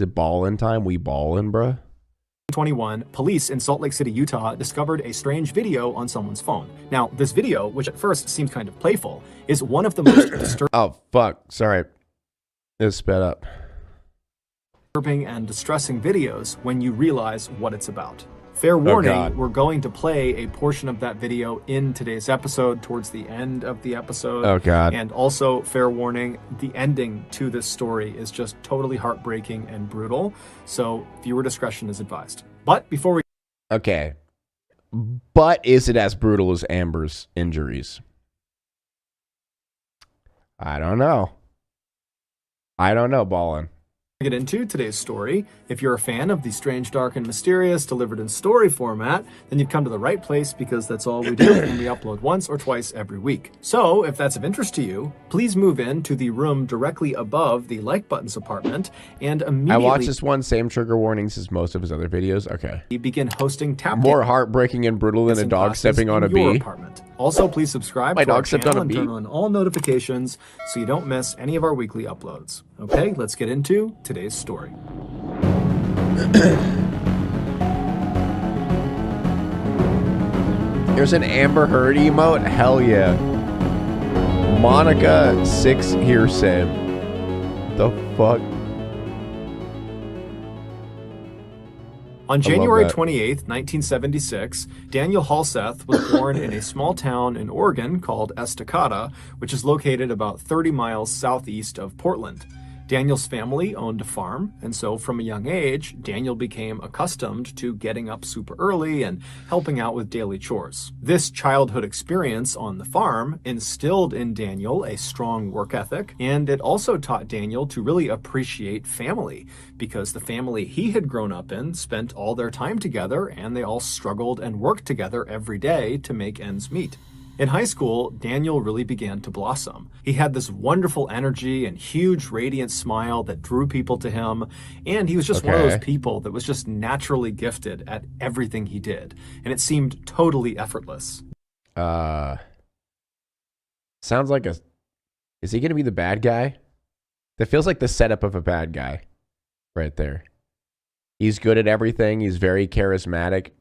Is it ballin' time? We ballin', bruh? 2021, police in Salt Lake City, Utah discovered a strange video on someone's phone. Now, this video, which at first seems kind of playful, is one of the most Oh, fuck. Sorry. It sped up. disturbing and distressing videos when you realize what it's about. Fair warning, we're going to play a portion of that video in today's episode towards the end of the episode. Oh, God. And also, fair warning, the ending to this story is just totally heartbreaking and brutal. So viewer discretion is advised. But before we... Okay. But is it as brutal as Amber's injuries? I don't know. I don't know, Ballin'. Get into today's story. If you're a fan of the strange, dark, and mysterious delivered in story format, then you've come to the right place because that's all we do and we upload once or twice every week. So if that's of interest to you, please move in to the room directly above the like buttons apartment and immediately... I watched this one, same trigger warnings as most of his other videos. Okay. Begin hosting tap more heartbreaking and brutal than a dog stepping on a bee. Apartment. Also, please subscribe to our channel and turn on all notifications so you don't miss any of our weekly uploads. Okay, let's get into today's story. There's an Amber Heard emote? Hell yeah. Monica 6 hearsay. The fuck? On January 28th, 1976, Daniel Halseth was born in a small town in Oregon called Estacada, which is located about 30 miles southeast of Portland. Daniel's family owned a farm, and so from a young age, Daniel became accustomed to getting up super early and helping out with daily chores. This childhood experience on the farm instilled in Daniel a strong work ethic, and it also taught Daniel to really appreciate family, because the family he had grown up in spent all their time together, and they all struggled and worked together every day to make ends meet. In high school, Daniel really began to blossom. He had this wonderful energy and huge radiant smile that drew people to him, and he was just one of those people that was just naturally gifted at everything he did, and it seemed totally effortless. Sounds like a... Is he going to be the bad guy? That feels like the setup of a bad guy right there. He's good at everything. He's very charismatic.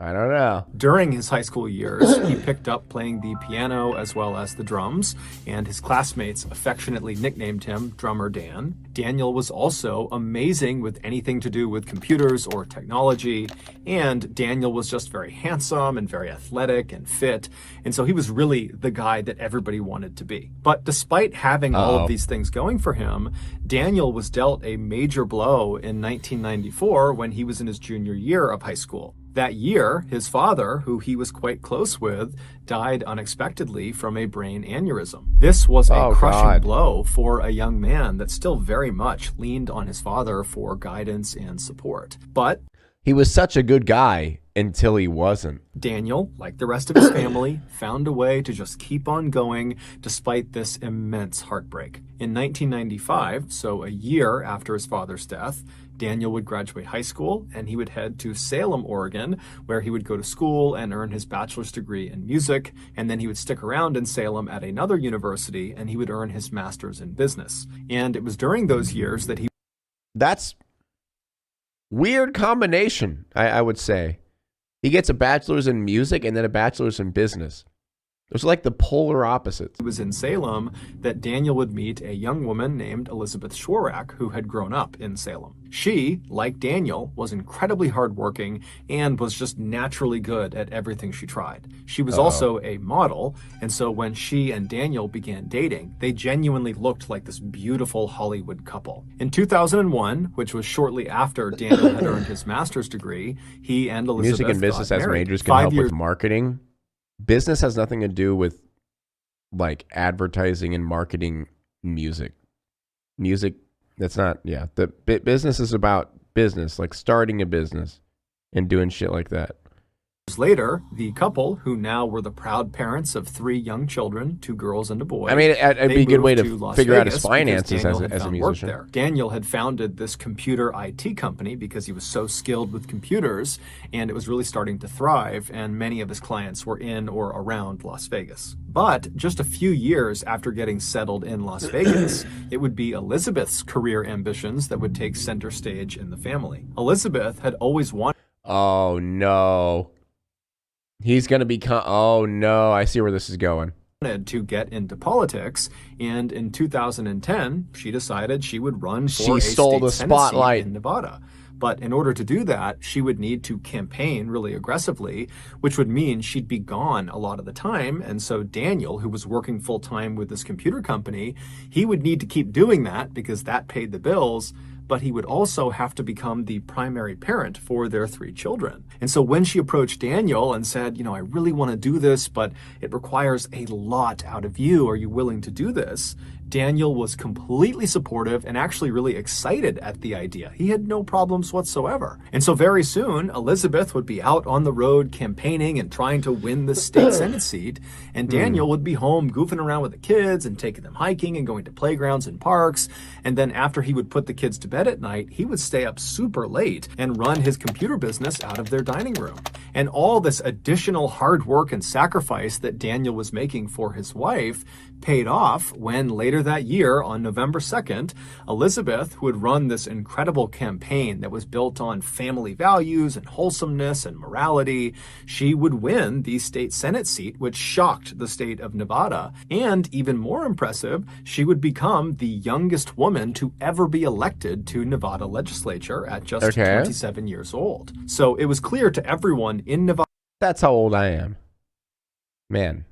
I don't know. During his high school years, he picked up playing the piano as well as the drums, and his classmates affectionately nicknamed him Drummer Dan. Daniel was also amazing with anything to do with computers or technology, and Daniel was just very handsome and very athletic and fit, and so he was really the guy that everybody wanted to be. But despite having all of these things going for him, Daniel was dealt a major blow in 1994 when he was in his junior year of high school. That year, his father, who he was quite close with, died unexpectedly from a brain aneurysm. This was a crushing blow for a young man that still very much leaned on his father for guidance and support. But he was such a good guy until he wasn't. Daniel, like the rest of his family, found a way to just keep on going despite this immense heartbreak. In 1995, so a year after his father's death, Daniel would graduate high school and he would head to Salem, Oregon, where he would go to school and earn his bachelor's degree in music, and then he would stick around in Salem at another university and he would earn his master's in business. And it was during those years that he... That's weird combination, I would say. He gets a bachelor's in music and then a bachelor's in business. Those are like the polar opposites. It was in Salem that Daniel would meet a young woman named Elizabeth Schwarak, who had grown up in Salem. She, like Daniel, was incredibly hardworking and was just naturally good at everything she tried. She was also a model, and so when she and Daniel began dating, they genuinely looked like this beautiful Hollywood couple. In 2001, which was shortly after Daniel had earned his master's degree, he and Elizabeth Music and business as majors can help with marketing. Business has nothing to do with like advertising and marketing music. Music, that's not, yeah. The business is about business, like starting a business and doing shit like that. Later, the couple, who now were the proud parents of 3 young children, 2 girls and a boy. I mean, it'd be a good way to figure out his finances as a musician. There. Daniel had founded this computer IT company because he was so skilled with computers, and it was really starting to thrive, and many of his clients were in or around Las Vegas. But just a few years after getting settled in Las Vegas, it would be Elizabeth's career ambitions that would take center stage in the family. Elizabeth had always wanted... Oh, no. He's going to become... Oh, no. I see where this is going. ...to get into politics, and in 2010, she decided she would run for a stole the spotlight in Nevada. But in order to do that, she would need to campaign really aggressively, which would mean she'd be gone a lot of the time. And so Daniel, who was working full-time with this computer company, he would need to keep doing that because that paid the bills, but he would also have to become the primary parent for their 3 children. And so when she approached Daniel and said, you know, I really want to do this, but it requires a lot out of you. Are you willing to do this? Daniel was completely supportive and actually really excited at the idea. He had no problems whatsoever. And so very soon, Elizabeth would be out on the road campaigning and trying to win the state Senate seat, and Daniel would be home goofing around with the kids and taking them hiking and going to playgrounds and parks. And then after he would put the kids to bed at night, he would stay up super late and run his computer business out of their dining room. And all this additional hard work and sacrifice that Daniel was making for his wife paid off when later that year, on November 2nd, Elizabeth, who had run this incredible campaign that was built on family values and wholesomeness and morality, she would win the state Senate seat, which shocked the state of Nevada. And even more impressive, she would become the youngest woman to ever be elected to Nevada legislature at just 27 years old. So it was clear to everyone in Nevada. That's how old I am. Man.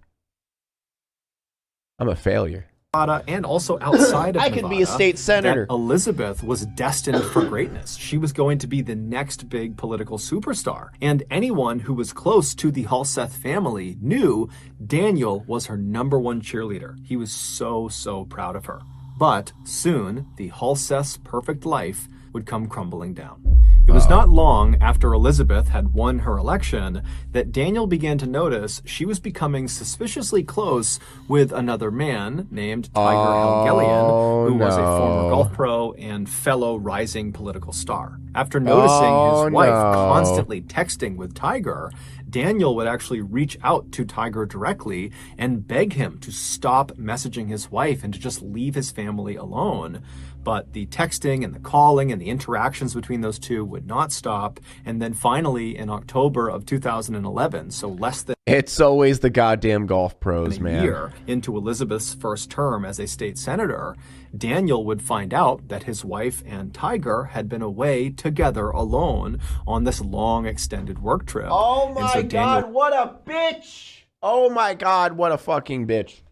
I'm a failure. And also outside of I Nevada, could be a state senator. Elizabeth was destined for greatness. She was going to be the next big political superstar. And anyone who was close to the Halseth family knew Daniel was her #1 cheerleader. He was so proud of her. But soon, the Halseth's perfect life would come crumbling down. It was not long after Elizabeth had won her election that Daniel began to notice she was becoming suspiciously close with another man named Tiger Elgelian, who was a former golf pro and fellow rising political star. After noticing his wife constantly texting with Tiger, Daniel would actually reach out to Tiger directly and beg him to stop messaging his wife and to just leave his family alone. But the texting and the calling and the interactions between those two would not stop. And then finally, in October of 2011, so less than it's always the goddamn golf pros, man. A year into Elizabeth's first term as a state senator, Daniel would find out that his wife and Tiger had been away together alone on this long extended work trip. Oh my God, what a bitch! Oh my God, what a fucking bitch.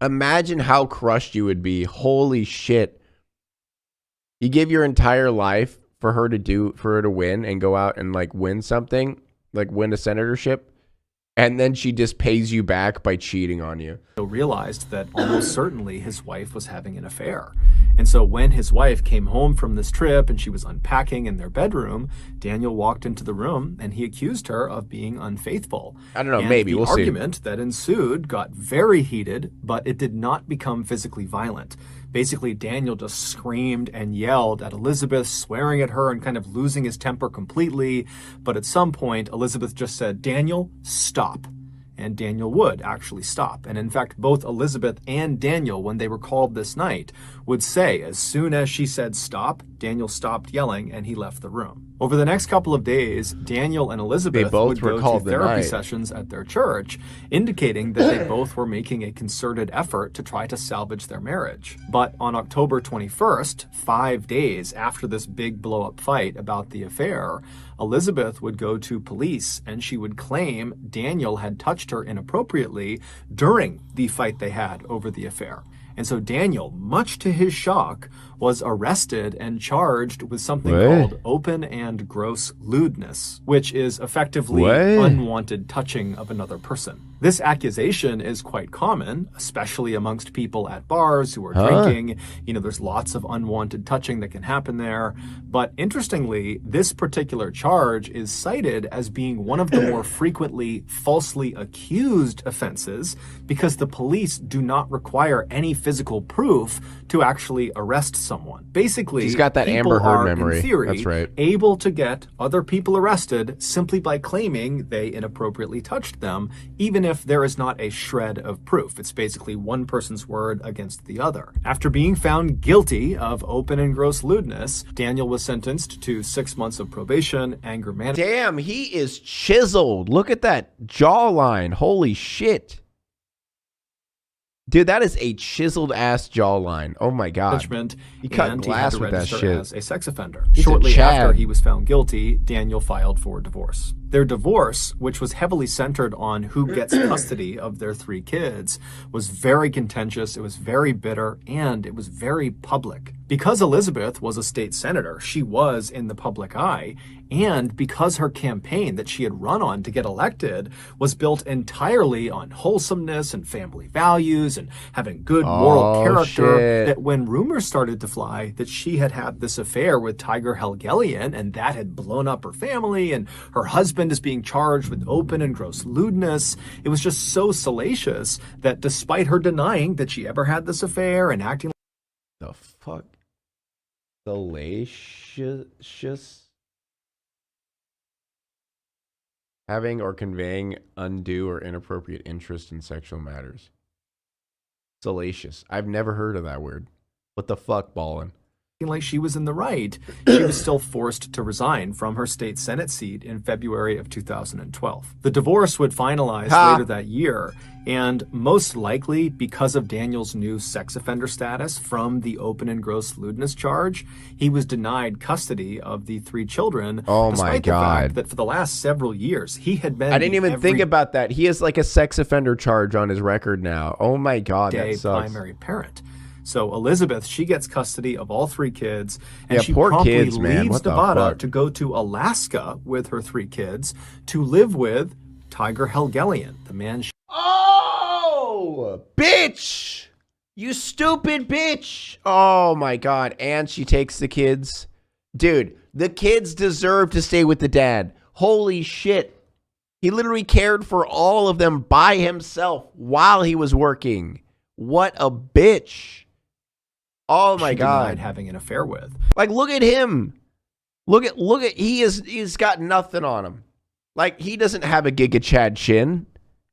Imagine how crushed you would be. Holy shit. You give your entire life for her to win and go out and like win something, like win a senatorship, and then she just pays you back by cheating on you. Realized that almost certainly his wife was having an affair. And so when his wife came home from this trip and she was unpacking in their bedroom, Daniel walked into the room and he accused her of being unfaithful. I don't know, maybe we'll see. The argument that ensued got very heated, but it did not become physically violent. Basically, Daniel just screamed and yelled at Elizabeth, swearing at her and kind of losing his temper completely. But at some point, Elizabeth just said, "Daniel, stop." And Daniel would actually stop. And in fact, both Elizabeth and Daniel, when they were called this night, would say as soon as she said stop, Daniel stopped yelling and he left the room. Over the next couple of days, Daniel and Elizabeth would go to therapy sessions at their church, indicating that they both were making a concerted effort to try to salvage their marriage. But on October 21st, 5 days after this big blow-up fight about the affair, Elizabeth would go to police and she would claim Daniel had touched her inappropriately during the fight they had over the affair. And so Daniel, much to his shock, was arrested and charged with something What? called open and gross lewdness, which is effectively What? unwanted touching of another person. This accusation is quite common, especially amongst people at bars who are drinking. You know, there's lots of unwanted touching that can happen there. But interestingly, this particular charge is cited as being one of the more frequently falsely accused offenses because the police do not require any physical proof to actually arrest someone. Basically, he's got that people Amber Heard are, memory. in theory, That's right. able to get other people arrested simply by claiming they inappropriately touched them, even if there is not a shred of proof. It's basically one person's word against the other. After being found guilty of open and gross lewdness, Daniel was sentenced to 6 months of probation, anger management. Damn, he is chiseled. Look at that jawline. Holy shit. Dude, that is a chiseled ass jawline. Oh my god. He cut and glass he had to with that register shit. as a sex offender. He's a Shortly Chad. after he was found guilty, Daniel filed for divorce. Their divorce, which was heavily centered on who gets custody of their 3 kids, was very contentious, it was very bitter, and it was very public. Because Elizabeth was a state senator, she was in the public eye, and because her campaign that she had run on to get elected was built entirely on wholesomeness and family values and having good moral character, shit. that when rumors started to fly that she had had this affair with Tiger Helgelian and that had blown up her family and her husband is being charged with open and gross lewdness, it was just so salacious that despite her denying that she ever had this affair and acting The fuck? Salacious? Having or conveying undue or inappropriate interest in sexual matters. Salacious. I've never heard of that word. What the fuck, Ballin? like she was in the right, she was still forced to resign from her state Senate seat in February of 2012. The divorce would finalize later that year, and most likely because of Daniel's new sex offender status from the open and gross lewdness charge, he was denied custody of the 3 children. Oh my despite the God. fact that for the last several years, he had been I didn't even think about that. He has like a sex offender charge on his record now. Oh my God, that sucks. primary parent. So Elizabeth, she gets custody of all 3 kids, and she poor promptly kids, man. leaves What the Nevada fuck? to go to Alaska with her 3 kids to live with Tiger Helgelian, the man she Oh, bitch! You stupid bitch! Oh my God. And she takes the kids. Dude, the kids deserve to stay with the dad. Holy shit. He literally cared for all of them by himself while he was working. What a bitch. Oh my God. denied having an affair with. Like, look at him. Look at he's got nothing on him. Like, he doesn't have a Giga Chad chin.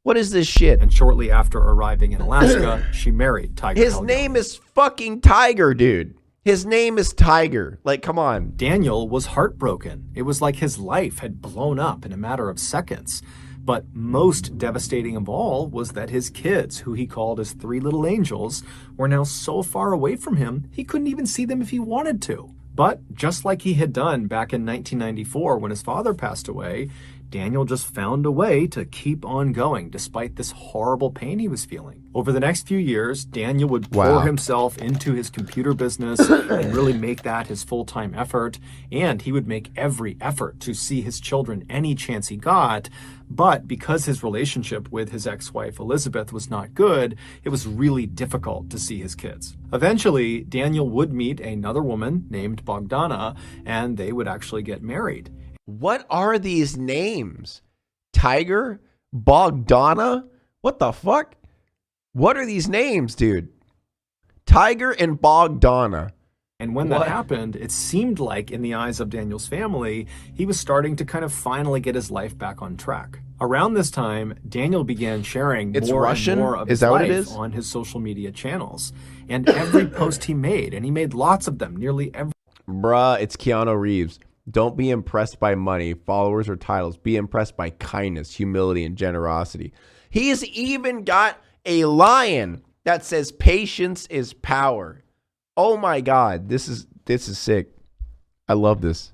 What is this shit? And shortly after arriving in Alaska, she married Tiger His Helgelian. name is fucking Tiger, dude. His name is Tiger. Like, come on. Daniel was heartbroken. It was like his life had blown up in a matter of seconds. But most devastating of all was that his kids, who he called his 3 little angels, were now so far away from him, he couldn't even see them if he wanted to. But just like he had done back in 1994 when his father passed away, Daniel just found a way to keep on going despite this horrible pain he was feeling. Over the next few years, Daniel would pour himself into his computer business and really make that his full-time effort, and he would make every effort to see his children any chance he got. But because his relationship with his ex-wife Elizabeth was not good, it was really difficult to see his kids. Eventually, Daniel would meet another woman named Bogdana, and they would actually get married. What are these names? Tiger? Bogdana? What the fuck? What are these names, dude? Tiger and Bogdana. And when that happened, it seemed like in the eyes of Daniel's family, he was starting to kind of finally get his life back on track. Around this time, Daniel began sharing more and more of his life on his social media channels. And every post he made, and he made lots of them, nearly every... Bruh, it's Keanu Reeves. Don't be impressed by money, followers, or titles. Be impressed by kindness, humility, and generosity. He's even got a lion that says patience is power. Oh my God, this is sick. I love this.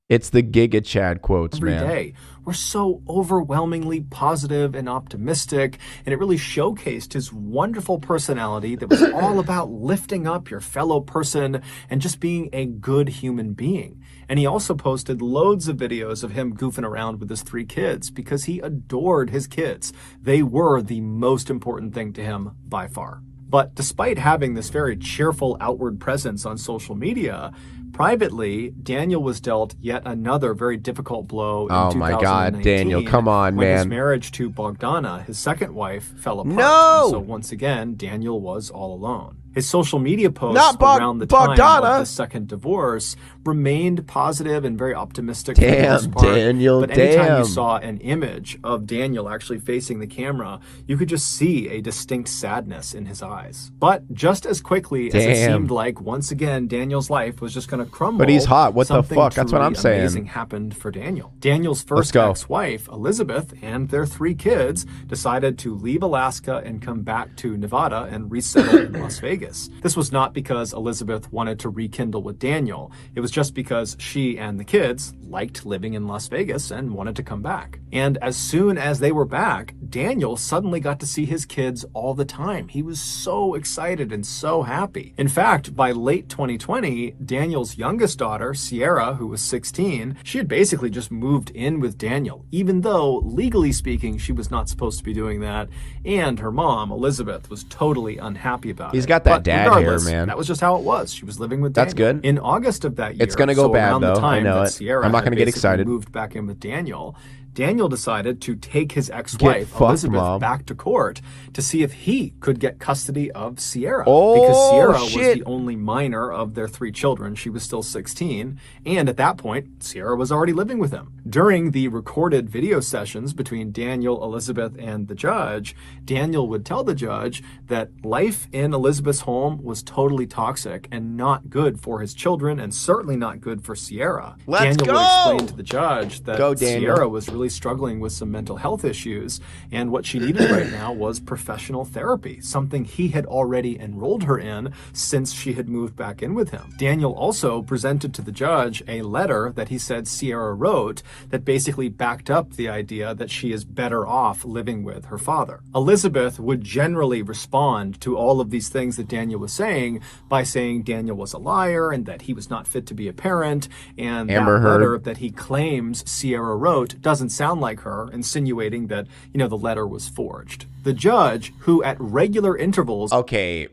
It's the Giga Chad quotes, every man. day were so overwhelmingly positive and optimistic, and it really showcased his wonderful personality that was all about lifting up your fellow person and just being a good human being. And he also posted loads of videos of him goofing around with his 3 kids because he adored his kids. They were the most important thing to him by far. But despite having this very cheerful outward presence on social media, privately, Daniel was dealt yet another very difficult blow in 2019. Oh my God, Daniel, come on, when man. his marriage to Bogdana, his second wife, fell apart. No! And so once again, Daniel was all alone. His social media posts Not around the time Bogdana. of the second divorce remained positive and very optimistic. Damn, for the most part. Daniel, But anytime damn. you saw an image of Daniel actually facing the camera, you could just see a distinct sadness in his eyes. But just as quickly as it Damn. seemed like, once again, Daniel's life was just going to crumble. But he's hot. What the something fuck? That's what I'm truly saying. amazing happened for Daniel. Daniel's Let's first go. ex-wife, Elizabeth, and their 3 kids decided to leave Alaska and come back to Nevada and resettle in Las Vegas. This was not because Elizabeth wanted to rekindle with Daniel. It was just because she and the kids liked living in Las Vegas and wanted to come back. And as soon as they were back, Daniel suddenly got to see his kids all the time. He was so excited and so happy. In fact, by late 2020, Daniel's youngest daughter, Sierra, who was 16, she had basically just moved in with Daniel, even though, legally speaking, she was not supposed to be doing that. And her mom, Elizabeth, was totally unhappy about it. He's got that But dad hair, regardless, man. That was just how it was. She was living with Daniel. That's good. In August of that year, It's gonna go so bad, around the though. I time know that it. Sierra I'm not had gonna get basically excited. moved back in with Daniel, Daniel decided to take his ex-wife, fucked, Elizabeth, Mom. back to court to see if he could get custody of Sierra. Oh, because Sierra shit. was the only minor of their 3 children. She was still 16. And at that point, Sierra was already living with him. During the recorded video sessions between Daniel, Elizabeth, and the judge, Daniel would tell the judge that life in Elizabeth's home was totally toxic and not good for his children and certainly not good for Sierra. Let's Daniel would go! explain to the judge that Go, Daniel. Sierra was really struggling with some mental health issues, and what she needed right now was professional therapy, something he had already enrolled her in since she had moved back in with him. Daniel also presented to the judge a letter that he said Sierra wrote that basically backed up the idea that she is better off living with her father. Elizabeth would generally respond to all of these things that Daniel was saying by saying Daniel was a liar and that he was not fit to be a parent, and Amber that Heard. letter that he claims Sierra wrote doesn't sound like her, insinuating that, the letter was forged. The judge, who at regular intervals... Okay,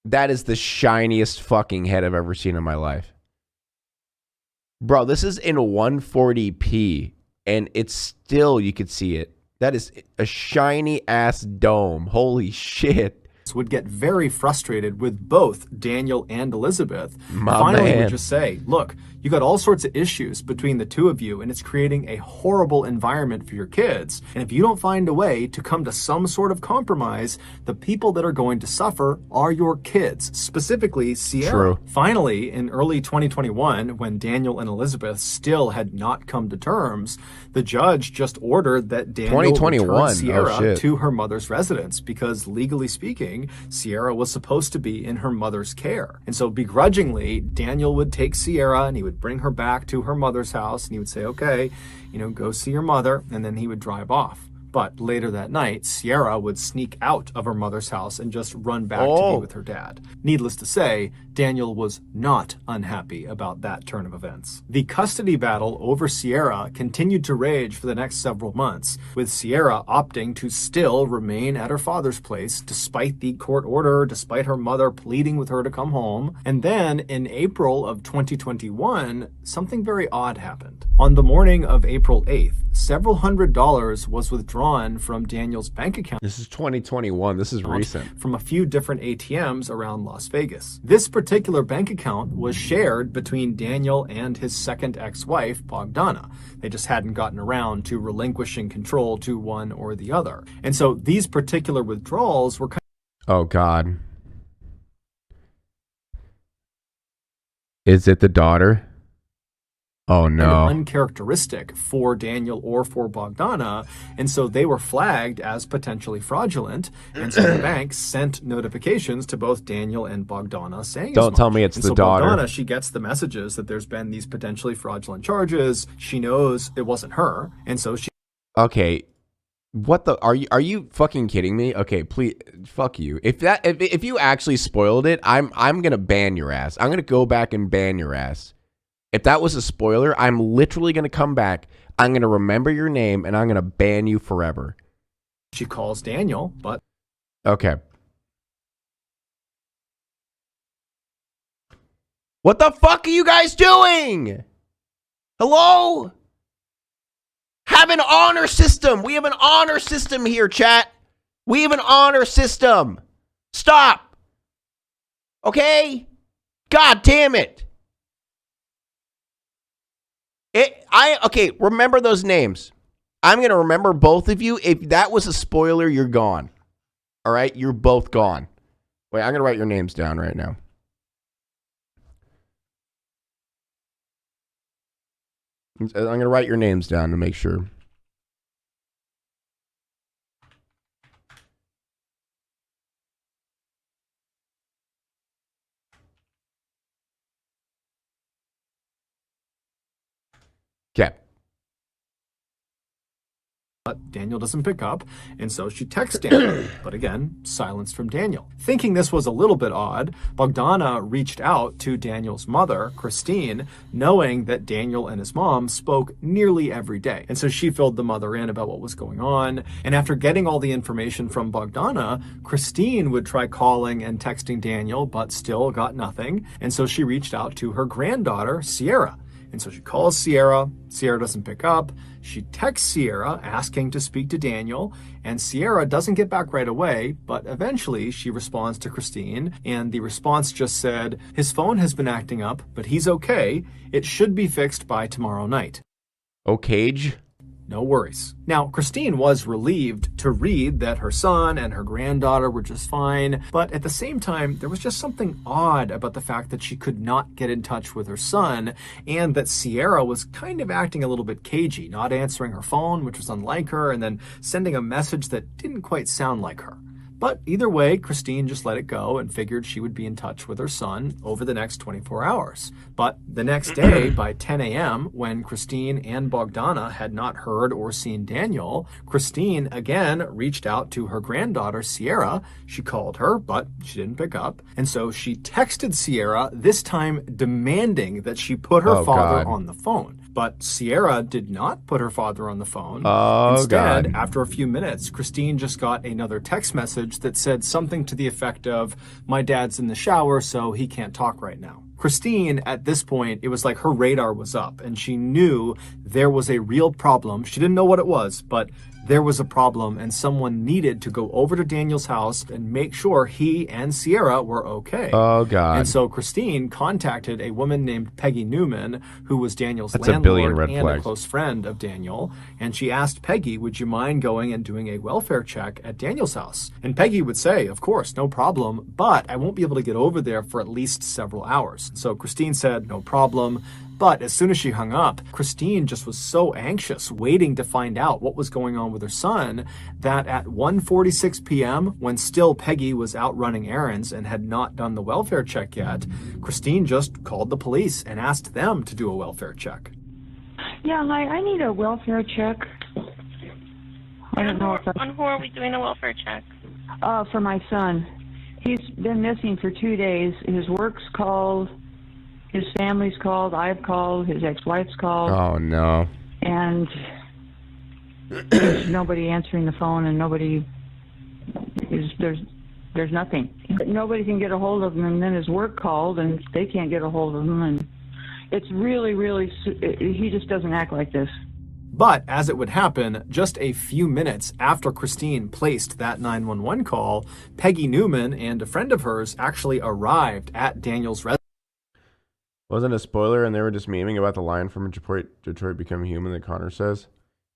that is the shiniest fucking head I've ever seen in my life. Bro, this is in 140p, and it's still, you could see it. That is a shiny ass dome. Holy shit. would get very frustrated with both Daniel and Elizabeth. My Finally man. would just say, look, you got all sorts of issues between the 2 of you, and it's creating a horrible environment for your kids. And if you don't find a way to come to some sort of compromise, the people that are going to suffer are your kids, specifically Sierra. True. Finally, in early 2021, when Daniel and Elizabeth still had not come to terms, the judge just ordered that Daniel 2021? return Oh, Sierra shit. to her mother's residence, because legally speaking, Sierra was supposed to be in her mother's care. And so begrudgingly, Daniel would take Sierra and he would bring her back to her mother's house, and he would say, okay, go see your mother, and then he would drive off. But later that night, Sierra would sneak out of her mother's house and just run back to be with her dad. Needless to say, Daniel was not unhappy about that turn of events. The custody battle over Sierra continued to rage for the next several months, with Sierra opting to still remain at her father's place despite the court order, despite her mother pleading with her to come home. And then in April of 2021, something very odd happened. On the morning of April 8th, several $100s was withdrawn from Daniel's bank account. This is 2021. This is recent. From a few different ATMs around Las Vegas. This particular bank account was shared between Daniel and his second ex-wife, Bogdana. They just hadn't gotten around to relinquishing control to one or the other. And so these particular withdrawals were Oh, God. Is it the daughter? Oh, no. uncharacteristic for Daniel or for Bogdana, and so they were flagged as potentially fraudulent, and so the bank sent notifications to both Daniel and Bogdana saying Don't as much. tell me it's and the so daughter. Bogdana, she gets the messages that there's been these potentially fraudulent charges. She knows it wasn't her, and so she... Okay. What the are you fucking kidding me? Okay, please, fuck you. If you actually spoiled it, I'm gonna ban your ass. I'm gonna go back and ban your ass. If that was a spoiler, I'm literally gonna come back. I'm gonna remember your name and I'm gonna ban you forever. She calls Daniel, but okay. What the fuck are you guys doing? Hello? Have an honor system. We have an honor system here, chat. We have an honor system. Stop. Okay? God damn it. Okay, remember those names. I'm going to remember both of you. If that was a spoiler, you're gone. All right? You're both gone. Wait, I'm going to write your names down right now. I'm going to write your names down to make sure. Okay. But Daniel doesn't pick up, and so she texts Daniel, but again, silence from Daniel. Thinking this was a little bit odd, Bogdana reached out to Daniel's mother, Christine, knowing that Daniel and his mom spoke nearly every day. And so she filled the mother in about what was going on, and after getting all the information from Bogdana, Christine would try calling and texting Daniel, but still got nothing, and so she reached out to her granddaughter, Sierra. And so she calls Sierra. Sierra doesn't pick up. She texts Sierra asking to speak to Daniel, and Sierra doesn't get back right away, but eventually she responds to Christine, and the response just said, his phone has been acting up, but he's okay. It should be fixed by tomorrow night. Okay. No worries. Now, Christine was relieved to read that her son and her granddaughter were just fine, but at the same time, there was just something odd about the fact that she could not get in touch with her son, and that Sierra was kind of acting a little bit cagey, not answering her phone, which was unlike her, and then sending a message that didn't quite sound like her. But either way, Christine just let it go and figured she would be in touch with her son over the next 24 hours. But the next day, by 10 a.m., when Christine and Bogdana had not heard or seen Daniel, Christine again reached out to her granddaughter, Sierra. She called her, but she didn't pick up. And so she texted Sierra, this time demanding that she put her father on the phone. But Sierra did not put her father on the phone. Instead, after a few minutes, Christine just got another text message that said something to the effect of, my dad's in the shower, so he can't talk right now. Christine, at this point, it was like her radar was up, and she knew there was a real problem. She didn't know what it was, but there was a problem, and someone needed to go over to Daniel's house and make sure he and Sierra were okay. Oh, God. And so Christine contacted a woman named Peggy Newman, who was Daniel's landlord and a close friend of Daniel. And she asked Peggy, would you mind going and doing a welfare check at Daniel's house? And Peggy would say, of course, no problem, but I won't be able to get over there for at least several hours. So Christine said, no problem. But as soon as she hung up, Christine just was so anxious, waiting to find out what was going on with her son, that at 1:46 p.m., when still Peggy was out running errands and had not done the welfare check yet, Christine just called the police and asked them to do a welfare check. Yeah, hi, I need a welfare check. I don't know on who are we doing a welfare check? For my son. He's been missing for 2 days. His work's called. His family's called, I've called, his ex-wife's called. Oh, no. And there's nobody answering the phone, and there's nothing. Nobody can get a hold of him, and then his work called, and they can't get a hold of him, and it's really, he just doesn't act like this. But as it would happen, just a few minutes after Christine placed that 911 call, Peggy Newman and a friend of hers actually arrived at Daniel's residence. Wasn't a spoiler, and they were just memeing about the line from Detroit Become Human that Connor says.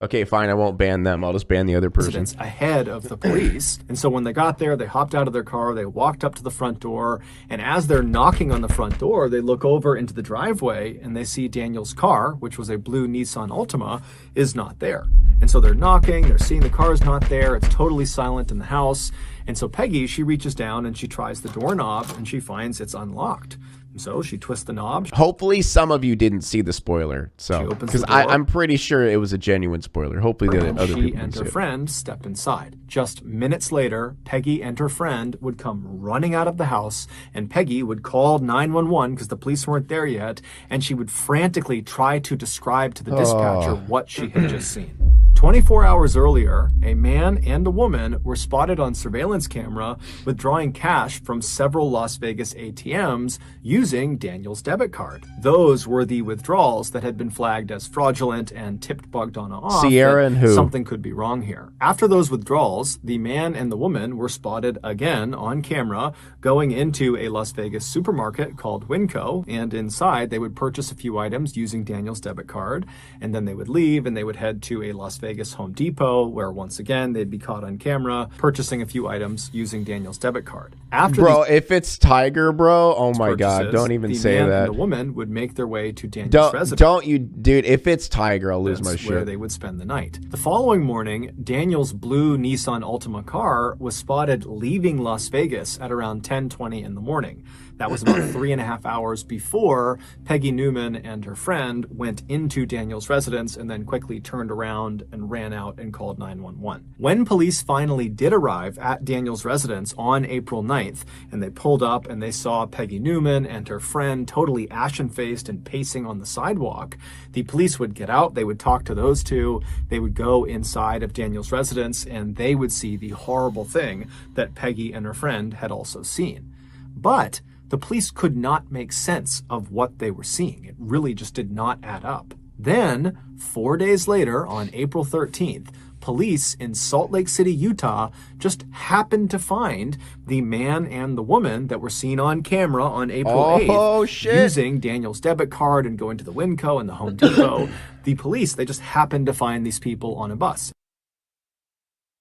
Okay, fine. I won't ban them. I'll just ban the other person. Residents ahead of the police. And so when they got there, they hopped out of their car, they walked up to the front door, and as they're knocking on the front door, they look over into the driveway and they see Daniel's car, which was a blue Nissan Altima, is not there. And so they're knocking, they're seeing the car is not there, it's totally silent in the house. And so Peggy, she reaches down and she tries the doorknob and she finds it's unlocked. So she twists the knob. Hopefully some of you didn't see the spoiler. So, because I'm pretty sure it was a genuine spoiler. Hopefully the other people She and her friend step inside. Just minutes later, Peggy and her friend would come running out of the house, and Peggy would call 911 because the police weren't there yet, and she would frantically try to describe to the dispatcher what she had just seen. 24 hours earlier, a man and a woman were spotted on surveillance camera withdrawing cash from several Las Vegas ATMs using Daniel's debit card. Those were the withdrawals that had been flagged as fraudulent and tipped Bogdana off. Sierra and who? Something could be wrong here. After those withdrawals, the man and the woman were spotted again on camera going into a Las Vegas supermarket called Winco, and inside they would purchase a few items using Daniel's debit card, and then they would leave and they would head to a Las Vegas Home Depot, where once again they'd be caught on camera purchasing a few items using Daniel's debit card. After bro, if it's Tiger, bro, oh my god, don't even say that. The man and the woman would make their way to Daniel's residence. Don't you, dude? If it's Tiger, I'll lose my shit. Where they would spend the night. The following morning, Daniel's blue Nissan Altima car was spotted leaving Las Vegas at around 10:20 in the morning. That was about 3.5 hours before Peggy Newman and her friend went into Daniel's residence and then quickly turned around and ran out and called 911. When police finally did arrive at Daniel's residence on April 9th, and they pulled up and they saw Peggy Newman and her friend totally ashen-faced and pacing on the sidewalk, the police would get out, they would talk to those two, they would go inside of Daniel's residence, and they would see the horrible thing that Peggy and her friend had also seen. But the police could not make sense of what they were seeing. It really just did not add up. Then, 4 days later, on April 13th, police in Salt Lake City, Utah, just happened to find the man and the woman that were seen on camera on April 8th using Daniel's debit card and going to the Winco and the Home Depot. The police, they just happened to find these people on a bus.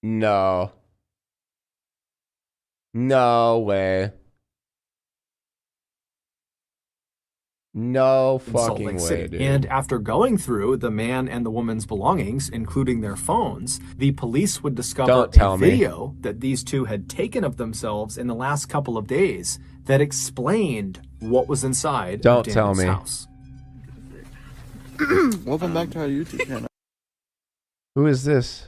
No. No way. No fucking way, dude. And after going through the man and the woman's belongings, including their phones, the police would discover a video that these two had taken of themselves in the last couple of days that explained what was inside of Daniel's house. Welcome back to our YouTube channel. Who is this?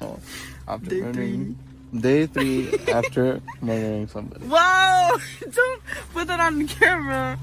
Day three after murdering somebody. Wow! Don't put that on camera.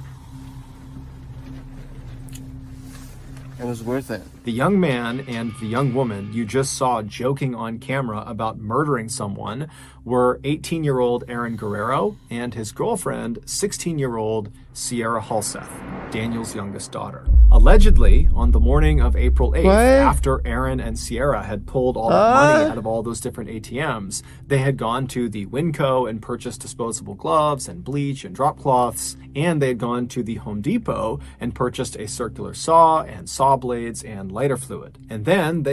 It was worth it. The young man and the young woman you just saw joking on camera about murdering someone were 18-year-old Aaron Guerrero and his girlfriend, 16-year-old Sierra Halseth, Daniel's youngest daughter. Allegedly, on the morning of April 8th, after Aaron and Sierra had pulled all that money out of all those different ATMs, they had gone to the Winco and purchased disposable gloves and bleach and drop cloths, and they had gone to the Home Depot and purchased a circular saw and saw blades and lighter fluid. And then they...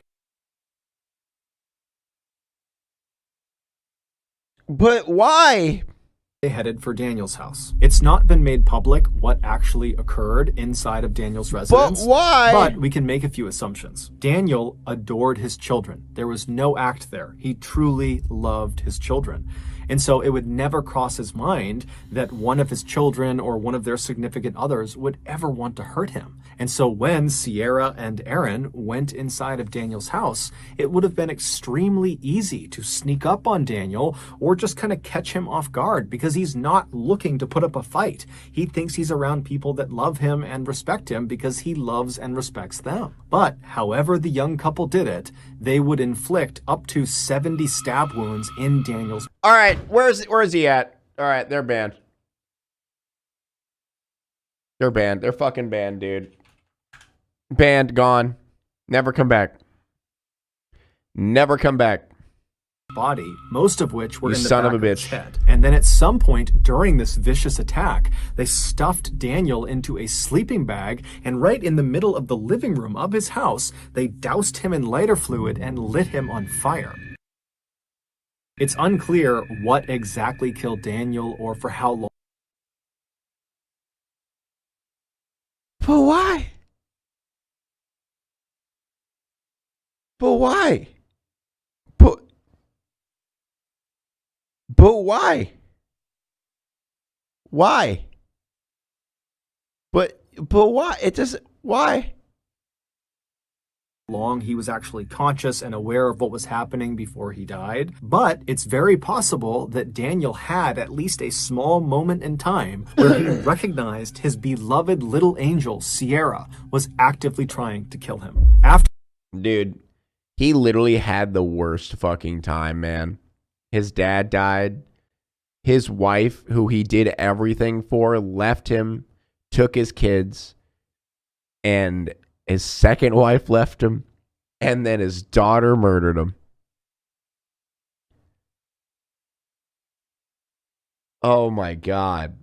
But why? They headed for Daniel's house. It's not been made public what actually occurred inside of Daniel's residence. But why? But we can make a few assumptions. Daniel adored his children. There was no act there. He truly loved his children. And so it would never cross his mind that one of his children or one of their significant others would ever want to hurt him. And so when Sierra and Aaron went inside of Daniel's house, it would have been extremely easy to sneak up on Daniel or just kind of catch him off guard because he's not looking to put up a fight. He thinks he's around people that love him and respect him because he loves and respects them. But however the young couple did it, they would inflict up to 70 stab wounds in Daniel's. All right, where's he at? All right, they're banned. They're banned. They're fucking banned, dude. Banned, gone. Never come back. Never come back. body, most of which were You in the son back of a his bitch. head. And then at some point during this vicious attack, they stuffed Daniel into a sleeping bag, and right in the middle of the living room of his house, they doused him in lighter fluid and lit him on fire. It's unclear what exactly killed Daniel or for how long. But why? But why? But why? Why? But why? It doesn't. Why? Long he was actually conscious and aware of what was happening before he died, but it's very possible that Daniel had at least a small moment in time where he recognized his beloved little angel Sierra was actively trying to kill him. Dude, he literally had the worst fucking time, man. His dad died. His wife, who he did everything for, left him, took his kids, and his second wife left him, and then his daughter murdered him. Oh my God.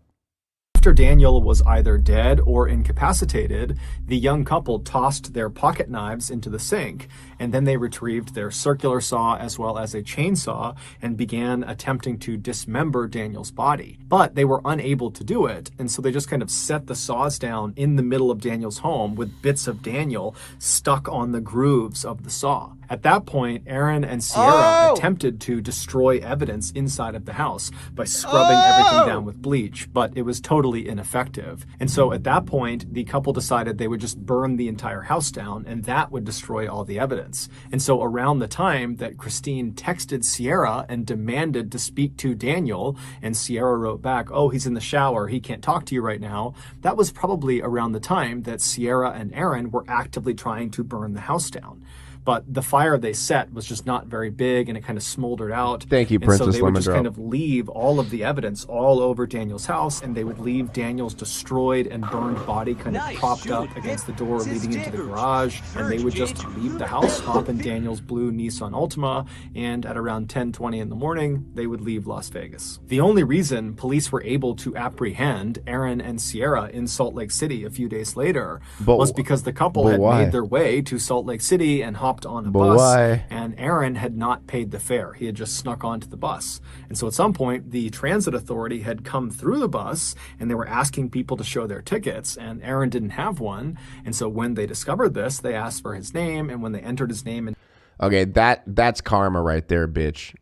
After Daniel was either dead or incapacitated, the young couple tossed their pocket knives into the sink, and then they retrieved their circular saw as well as a chainsaw and began attempting to dismember Daniel's body. But they were unable to do it, and so they just kind of set the saws down in the middle of Daniel's home with bits of Daniel stuck on the grooves of the saw. At that point, Aaron and Sierra attempted to destroy evidence inside of the house by scrubbing everything down with bleach, but it was totally ineffective. And so at that point, the couple decided they would just burn the entire house down, and that would destroy all the evidence. And so around the time that Christine texted Sierra and demanded to speak to Daniel, and Sierra wrote back, "Oh, he's in the shower, he can't talk to you right now," that was probably around the time that Sierra and Aaron were actively trying to burn the house down. But the fire they set was just not very big, and it kind of smoldered out. Thank you, and Princess so they would Lemon just Drop. kind of leave all of the evidence all over Daniel's house, and they would leave Daniel's destroyed and burned body kind of propped up against the door leading into the garage, and they would just leave the house, hop in Daniel's blue Nissan Altima, and at around 10:20 in the morning, they would leave Las Vegas. The only reason police were able to apprehend Aaron and Sierra in Salt Lake City a few days later was because the couple had made their way to Salt Lake City and hopped on a bus. And Aaron had not paid the fare. He had just snuck onto the bus. And so at some point, the transit authority had come through the bus, and they were asking people to show their tickets, and Aaron didn't have one. And so when they discovered this, they asked for his name, and when they entered his name... Okay, that's karma right there, bitch.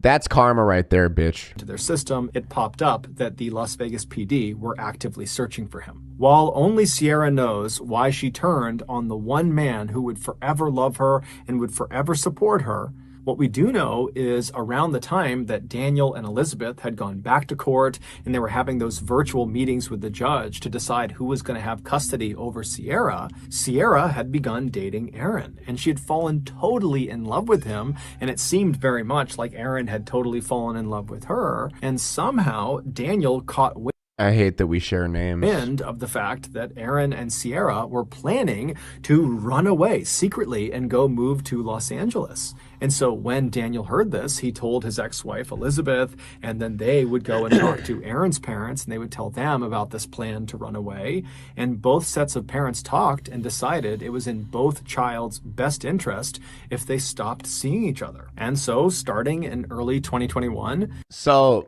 That's karma right there, bitch. To their system, it popped up that the Las Vegas PD were actively searching for him. While only Sierra knows why she turned on the one man who would forever love her and would forever support her, what we do know is around the time that Daniel and Elizabeth had gone back to court and they were having those virtual meetings with the judge to decide who was going to have custody over Sierra, Sierra had begun dating Aaron, and she had fallen totally in love with him, and it seemed very much like Aaron had totally fallen in love with her, and somehow Daniel caught wind I hate that we share names. Of the fact that Aaron and Sierra were planning to run away secretly and go move to Los Angeles. And so when Daniel heard this, he told his ex-wife Elizabeth, and then they would go and talk to Aaron's parents, and they would tell them about this plan to run away. And both sets of parents talked and decided it was in both child's best interest if they stopped seeing each other. And so starting in early 2021... So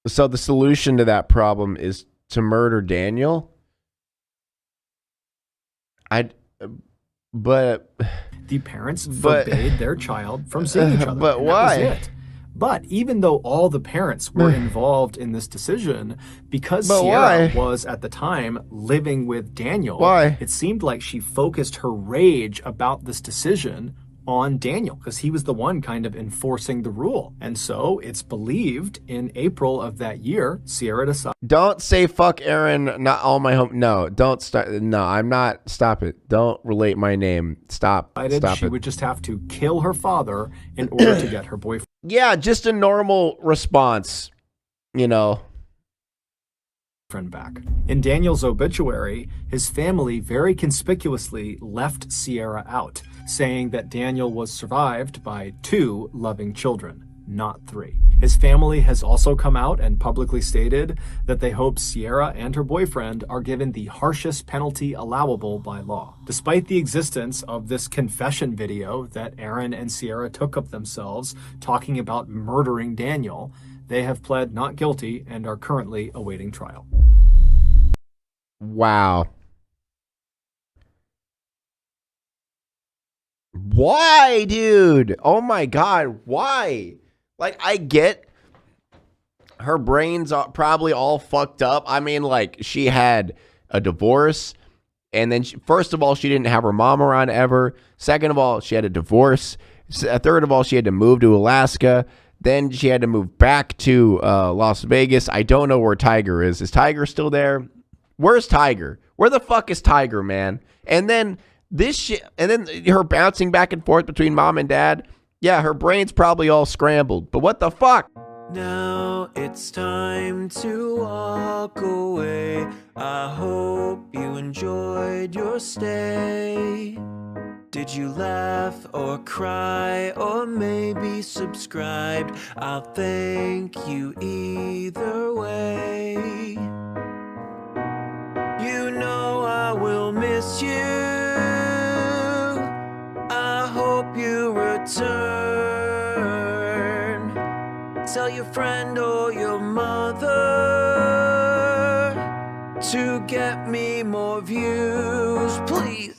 the solution to that problem is to murder Daniel? But the parents forbade their child from seeing each other. But why? That was it. But even though all the parents were involved in this decision, because Sierra was at the time living with Daniel, it seemed like she focused her rage about this decision on Daniel, because he was the one kind of enforcing the rule. And so it's believed in April of that year, Sierra decided... Don't say fuck Aaron, not all my home. No, don't start. No, I'm not. Stop it. Don't relate my name. Stop. She would just have to kill her father in order to get her boyfriend. Yeah, just a normal response, you know. boyfriend back. In Daniel's obituary, his family very conspicuously left Sierra out, saying that Daniel was survived by 2 loving children, not 3. His family has also come out and publicly stated that they hope Sierra and her boyfriend are given the harshest penalty allowable by law. Despite the existence of this confession video that Aaron and Sierra took of themselves talking about murdering Daniel, they have pled not guilty and are currently awaiting trial. Wow. Why, dude? Oh my God, why? Like, I get her brain's probably all fucked up. I mean, like, she had a divorce, and then, first of all, she didn't have her mom around ever. Second of all, she had a divorce. Third of all, she had to move to Alaska. Then she had to move back to Las Vegas. I don't know where Tiger is. Is Tiger still there? Where's Tiger? Where the fuck is Tiger, man? And then this shit, and then her bouncing back and forth between mom and dad. Yeah, her brain's probably all scrambled, but what the fuck? Now it's time to walk away. I hope you enjoyed your stay. Did you laugh or cry or maybe subscribed? I'll thank you either way. You know I will miss you. I hope you return. Tell your friend or your mother to get me more views, please.